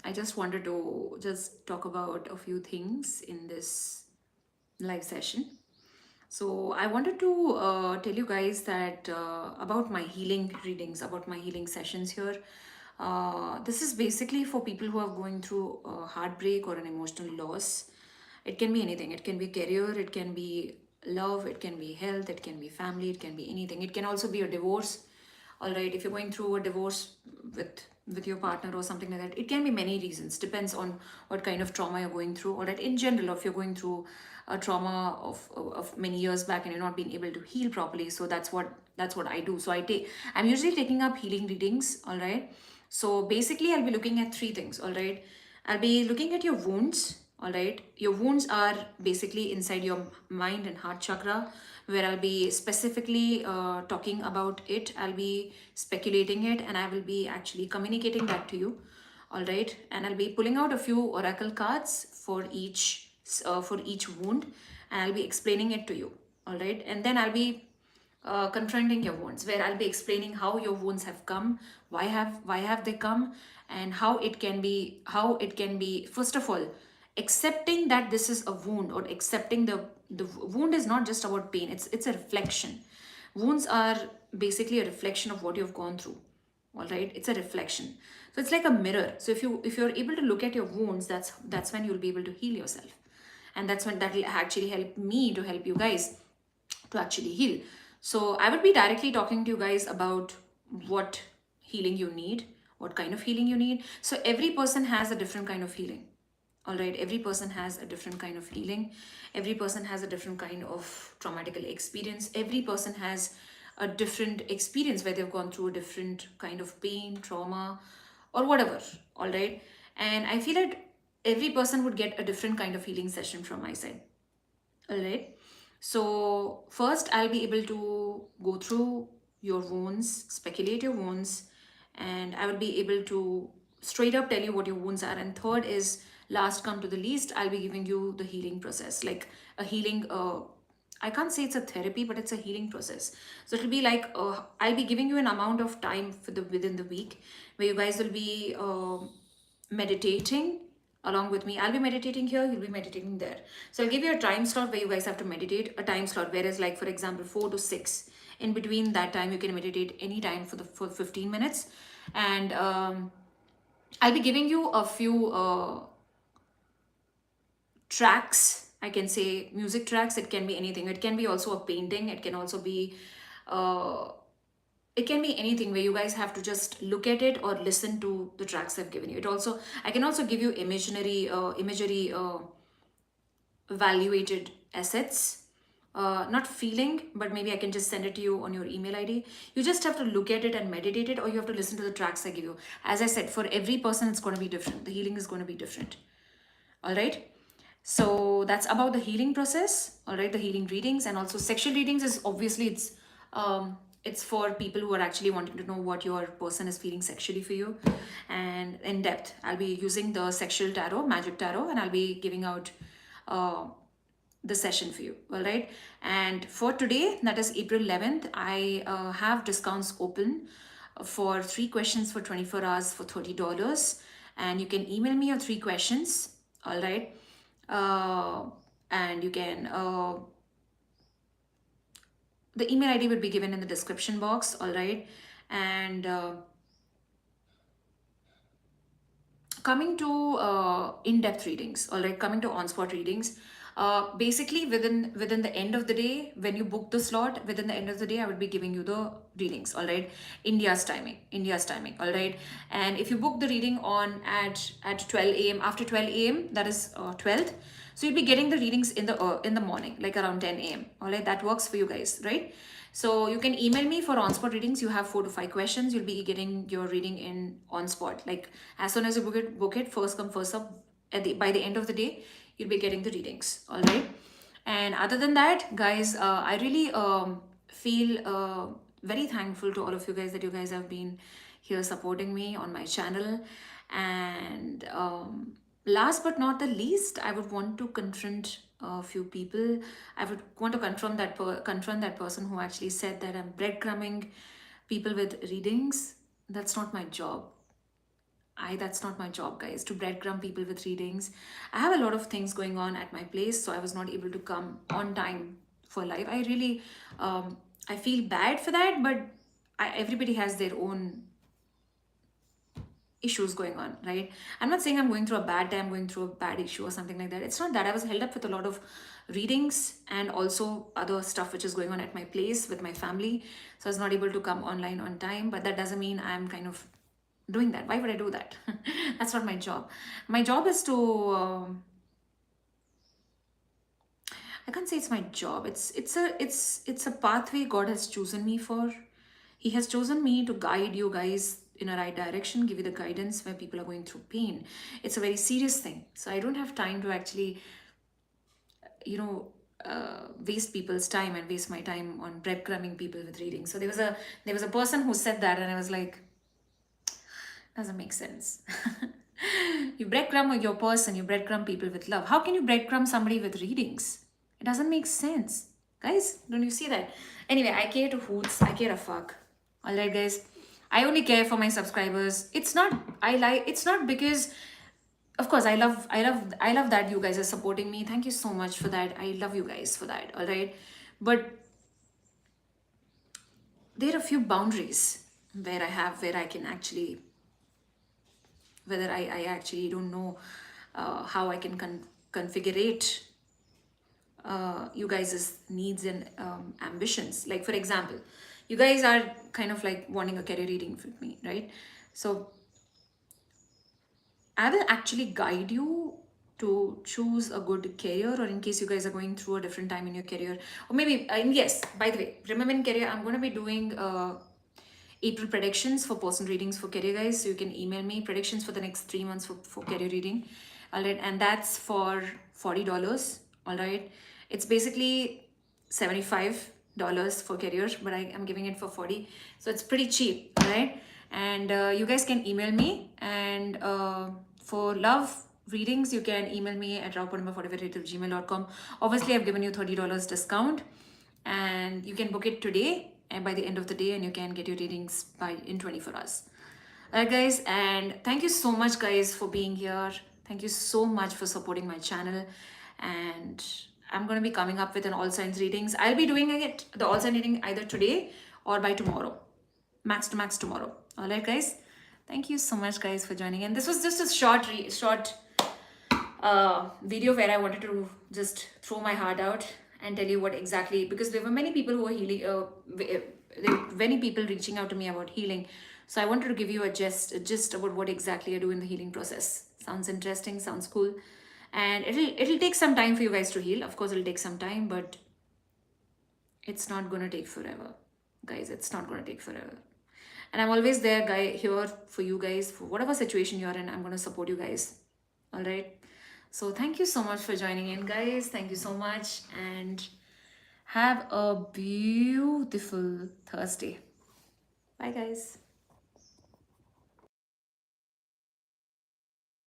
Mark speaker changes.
Speaker 1: I just wanted to just talk about a few things in this live session. So I wanted to tell you guys that about my healing readings, about my healing sessions here. This is basically for people who are going through heartbreak or an emotional loss. It can be anything. It can be career, it can be love, it can be health, it can be family, it can be anything. It can also be a divorce. All right, if you're going through a divorce with your partner or something like that, it can be many reasons, depends on what kind of trauma you're going through. All right, in general, if you're going through a trauma of many years back and you're not being able to heal properly, so that's what I do. So I'm usually taking up healing readings. All right, so basically I'll be looking at three things. All right, I'll be looking at your wounds. All right, your wounds are basically inside your mind and heart chakra, where I'll be specifically talking about it. I'll be speculating it, and I will be actually communicating that to you. All right, and I'll be pulling out a few oracle cards for each wound, and I'll be explaining it to you. All right, and then I'll be confronting your wounds, where I'll be explaining how your wounds have come, why have they come, and how it can be first of all accepting that this is a wound, or accepting the wound is not just about pain. It's a reflection. Wounds are basically a reflection of what you've gone through. All right, it's a reflection. So it's like a mirror. So if you're able to look at your wounds, that's when you'll be able to heal yourself, and that's when that will actually help me to help you guys to actually heal. So I would be directly talking to you guys about what healing you need, what kind of healing you need. So every person has a different kind of healing. All right, every person has a different kind of healing. Every person has a different kind of traumatical experience. Every person has a different experience where they've gone through a different kind of pain, trauma, or whatever. All right, and I feel that every person would get a different kind of healing session from my side. All right. So first, I'll be able to go through your wounds, speculate your wounds, and I will be able to straight up tell you what your wounds are. And third is, last come to the least, I'll be giving you the healing process, like a healing. I can't say it's a therapy, but it's a healing process. So it'll be like I'll be giving you an amount of time for the within the week where you guys will be meditating along with me. I'll be meditating here, you'll be meditating there. So I'll give you a time slot where you guys have to meditate, a time slot, whereas like for example 4 to 6. In between that time you can meditate any time for 15 minutes. And I'll be giving you a few tracks. I can say music tracks. It can be anything. It can be also a painting. It can also be uh, it can be anything where you guys have to just look at it or listen to the tracks I've given you. It also, I can also give you imagery evaluated assets. Not feeling, but maybe I can just send it to you on your email ID. You just have to look at it and meditate it, or you have to listen to the tracks I give you. As I said, for every person it's going to be different. The healing is going to be different. All right, so that's about the healing process. All right, the healing readings. And also sexual readings is obviously it's for people who are actually wanting to know what your person is feeling sexually for you. And in depth, I'll be using the sexual tarot, magic tarot, and I'll be giving out uh, the session for you. All right, and for today, that is April 11th, I have discounts open for 3 questions for 24 hours for $30. And you can email me your 3 questions. All right, uh, and you can the email ID would be given in the description box. All right, and coming to in-depth readings. All right, coming to on-spot readings. Basically, within the end of the day, when you book the slot, within the end of the day, I would be giving you the readings. All right, India's timing. All right, and if you book the reading on at 12 a.m., after 12 a.m., that is 12th, so you'll be getting the readings in the morning, like around 10 a.m. All right, that works for you guys, right? So you can email me for on-spot readings. You have 4 to 5 questions. You'll be getting your reading in on-spot. Like as soon as you book it, first come first up. By the end of the day, you'll be getting the readings. All right. And other than that, guys, I really feel very thankful to all of you guys that you guys have been here supporting me on my channel. And last but not the least, I would want to confront a few people. I would want to confront that person who actually said that I'm breadcrumbing people with readings. That's not my job. that's not my job, guys, to breadcrumb people with readings. I have a lot of things going on at my place, so I was not able to come on time for live. I really, I feel bad for that, but everybody has their own issues going on, right? I'm not saying I'm going through a bad time, going through a bad issue or something like that. It's not that. I was held up with a lot of readings and also other stuff which is going on at my place with my family, so I was not able to come online on time. But that doesn't mean I'm kind of doing that. Why would I do that? That's not my job. My job is to I can't say it's my job. It's a pathway God has chosen me for. He has chosen me to guide you guys in a right direction, give you the guidance where people are going through pain. It's a very serious thing. So I don't have time to actually, you know, waste people's time and waste my time on breadcrumbing people with reading. So there was a person who said that, and I was like, doesn't make sense. You breadcrumb your person, you breadcrumb people with love. How can you breadcrumb somebody with readings? It doesn't make sense. Guys, don't you see that? Anyway, I care to hoots, I care a fuck. Alright, guys. I only care for my subscribers. It's not because of course I love that you guys are supporting me. Thank you so much for that. I love you guys for that. Alright. But there are a few boundaries where I can actually whether I actually don't know how I can configure you guys' needs and ambitions. Like, for example, you guys are kind of like wanting a career reading with me, right? So I will actually guide you to choose a good career, or in case you guys are going through a different time in your career, or maybe, and yes, by the way, remember in career, I'm going to be doing April predictions for personal readings for career, guys. So you can email me predictions for the next 3 months for career reading. All right. And that's for $40. All right. It's basically $75 for career, but I am giving it for 40. So it's pretty cheap. All right. And you guys can email me. And for love readings, you can email me at rawpunima45@gmail.com. Obviously, I've given you $30 discount, and you can book it today and by the end of the day, and you can get your readings by in 24 hours. Alright, guys, and thank you so much, guys, for being here. Thank you so much for supporting my channel. And I'm going to be coming up with an all signs readings. I'll be doing it, the all sign reading, either today or by tomorrow, max to max tomorrow. All right, guys, thank you so much, guys, for joining in. This was just a short video where I wanted to just throw my heart out and tell you what exactly, because there were many people who were healing, there were many people reaching out to me about healing. So I wanted to give you a gist about what exactly I do in the healing process. Sounds interesting, sounds cool. And it'll take some time for you guys to heal. Of course, it'll take some time, but it's not gonna take forever. Guys, it's not gonna take forever. And I'm always there, here for you guys, for whatever situation you're in. I'm gonna support you guys. All right. So thank you so much for joining in, guys. Thank you so much, and have a beautiful Thursday. Bye, guys.